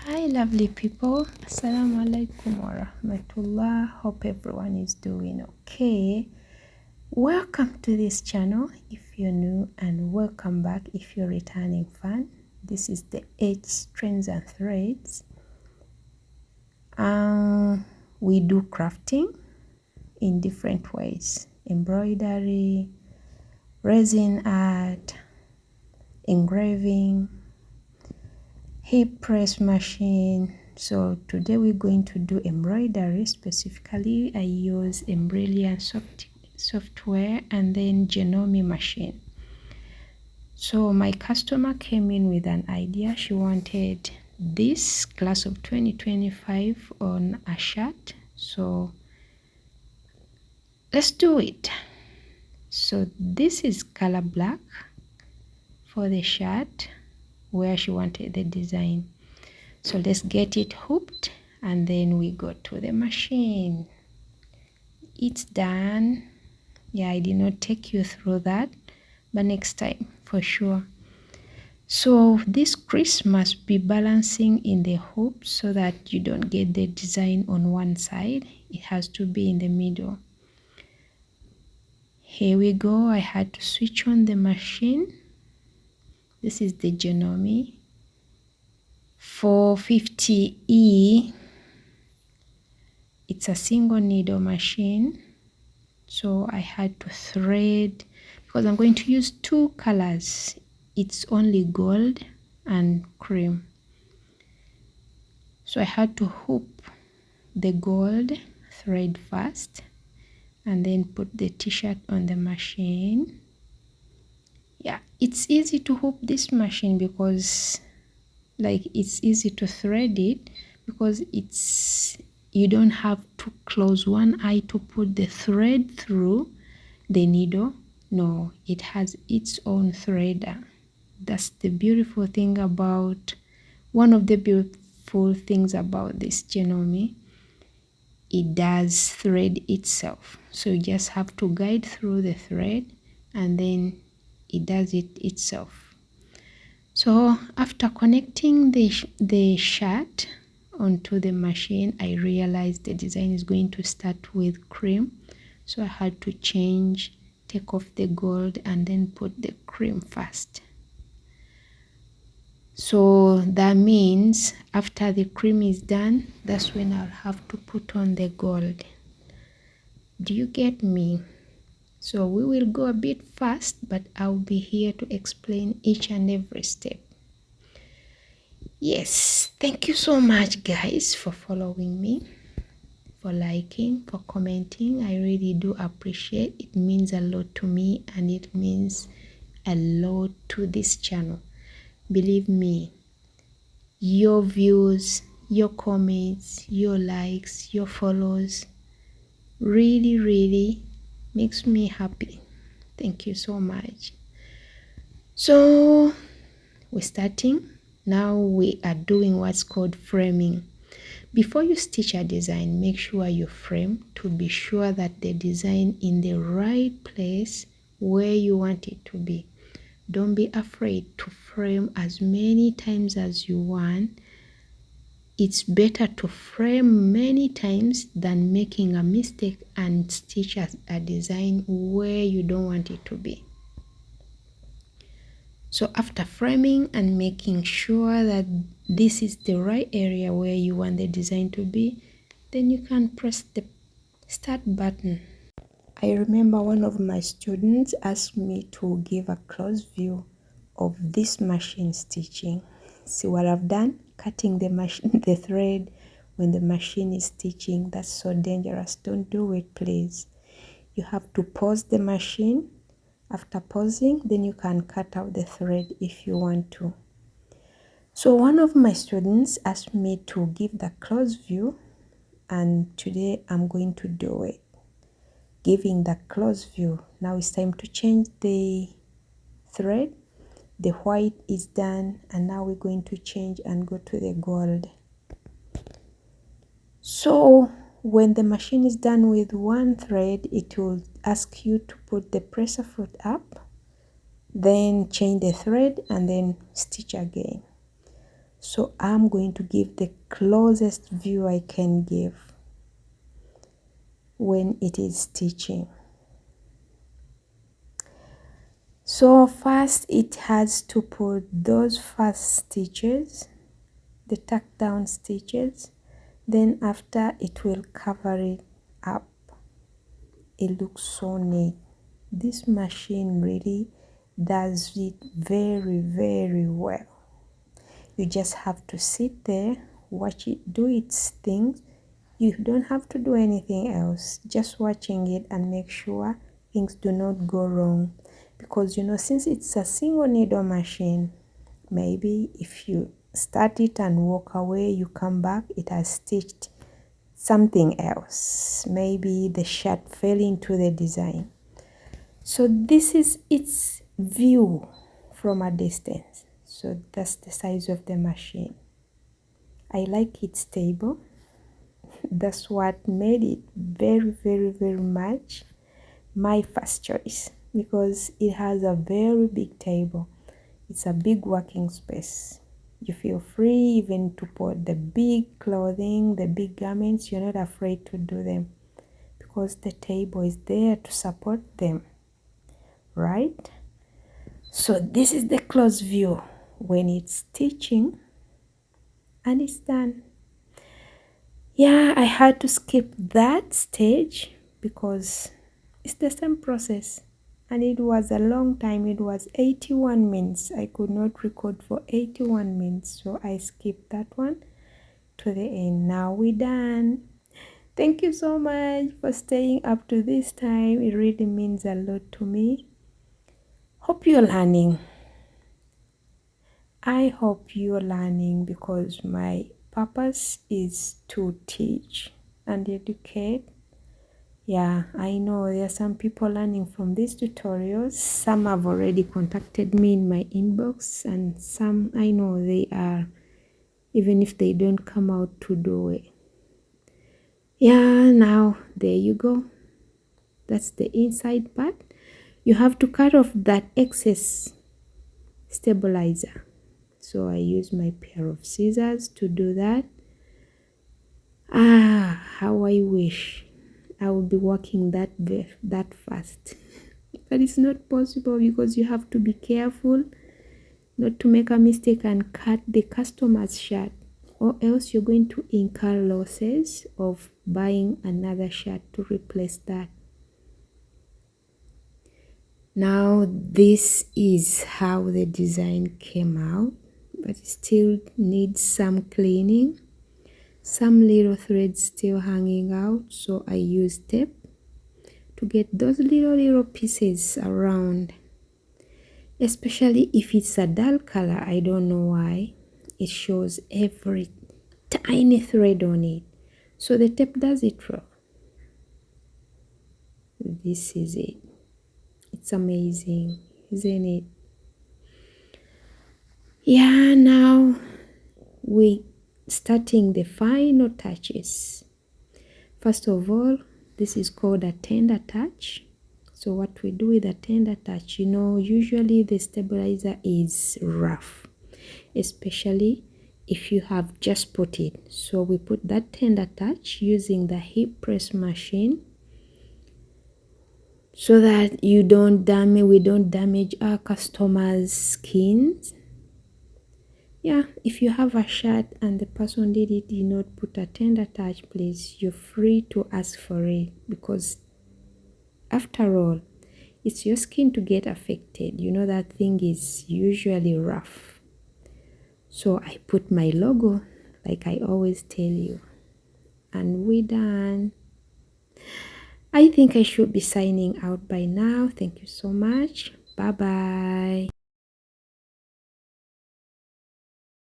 Hi lovely people, assalamu alaikum warahmatullah. Hope everyone is doing okay. Welcome to this channel if you're new, and welcome back if you're a returning fan. This is the H Trends and Threads. We do crafting in different ways: embroidery, resin art, engraving, heat press machine. So today we're going to do embroidery. Specifically, I use Embrilliance software and then Janome machine. So my customer came in with an idea. She wanted this class of 2025 on a shirt. So let's do it. So this is color black for the shirt where she wanted the design. So let's get it hooked and then we go to the machine. It's done. Yeah, I did not take you through that, but next time for sure. So this crease must be balancing in the hoop so that you don't get the design on one side. It has to be in the middle. Here we go. I had to switch on the machine. This is the Janome 450E. It's a single needle machine, so I had to thread because I'm going to use two colors. It's only gold and cream, so I had to hoop the gold thread first and then put the t-shirt on the machine. Yeah, it's easy to hoop this machine because it's easy to thread it because you don't have to close one eye to put the thread through the needle. No, it has its own threader. That's the beautiful thing about, one of the beautiful things about this Janome. It does thread itself. So you just have to guide through the thread and then it does it itself. So after connecting the shirt onto the machine, I realized the design is going to start with cream. So I had to take off the gold and then put the cream first. So that means after the cream is done, that's when I'll have to put on the gold. Do you get me? So we will go a bit fast, but I'll be here to explain each and every step. Yes, thank you so much guys for following me, for liking, for commenting. I really do appreciate it. It means a lot to me and it means a lot to this channel. Believe me, your views, your comments, your likes, your follows really makes me happy. Thank you so much. So we're starting. Now we are doing what's called framing. Before you stitch a design, make sure you frame to be sure that the design in the right place where you want it to be. Don't be afraid to frame as many times as you want. It's better to frame many times than making a mistake and stitch a design where you don't want it to be. So after framing and making sure that this is the right area where you want the design to be, then you can press the start button. I remember one of my students asked me to give a close view of this machine stitching. See what I've done? Cutting the thread when the machine is stitching. That's so dangerous. Don't do it, please. You have to pause the machine. After pausing, then you can cut out the thread if you want to. So one of my students asked me to give the close view, and today I'm going to do it. Giving the close view. Now it's time to change the thread. The white is done, and now we're going to change and go to the gold. So when the machine is done with one thread, it will ask you to put the presser foot up, then change the thread and then stitch again. So I'm going to give the closest view I can give when it is stitching. So first it has to put those first stitches, the tuck down stitches, then after it will cover it up. It looks so neat. This machine really does it very, very well. You just have to sit there, watch it do its thing. You don't have to do anything else, just watching it and make sure things do not go wrong. Because since it's a single needle machine, maybe if you start it and walk away, you come back, it has stitched something else. Maybe the shirt fell into the design. So this is its view from a distance. So that's the size of the machine. I like it stable. That's what made it very, very, very much my first choice, because it has a very big table. It's a big working space. You feel free even to put the big clothing, the big garments. You're not afraid to do them because the table is there to support them, right? So this is the close view when it's stitching and it's done. Yeah, I had to skip that stage because it's the same process and it was a long time. It was 81 minutes. I could not record for 81 minutes, so I skipped that one to the end. Now we're done. Thank you so much for staying up to this time. It really means a lot to me. Hope you're learning. I hope you're learning because my purpose is to teach and educate. Yeah, I know there are some people learning from these tutorials. Some have already contacted me in my inbox, and some I know they are, even if they don't come out to do it. Yeah, now there you go. That's the inside part. You have to cut off that excess stabilizer. So I use my pair of scissors to do that. How I wish I would be working that fast. But it's not possible because you have to be careful not to make a mistake and cut the customer's shirt, or else you're going to incur losses of buying another shirt to replace that. Now this is how the design came out, but it still needs some cleaning. Some little threads still hanging out, so I use tape to get those little pieces around, especially if it's a dull color. I don't know why it shows every tiny thread on it, so the tape does it for. This is it. It's amazing, isn't it? Yeah, now we starting the final touches. First of all, this is called a tender touch. So what we do with a tender touch, usually the stabilizer is rough, especially if you have just put it. So we put that tender touch using the hip press machine so that we don't damage our customers' skins. Yeah, if you have a shirt and the person did not put a tender touch, please, you're free to ask for it, because after all, it's your skin to get affected. That thing is usually rough. So I put my logo like I always tell you, and we're done. I think I should be signing out by now. Thank you so much. Bye bye.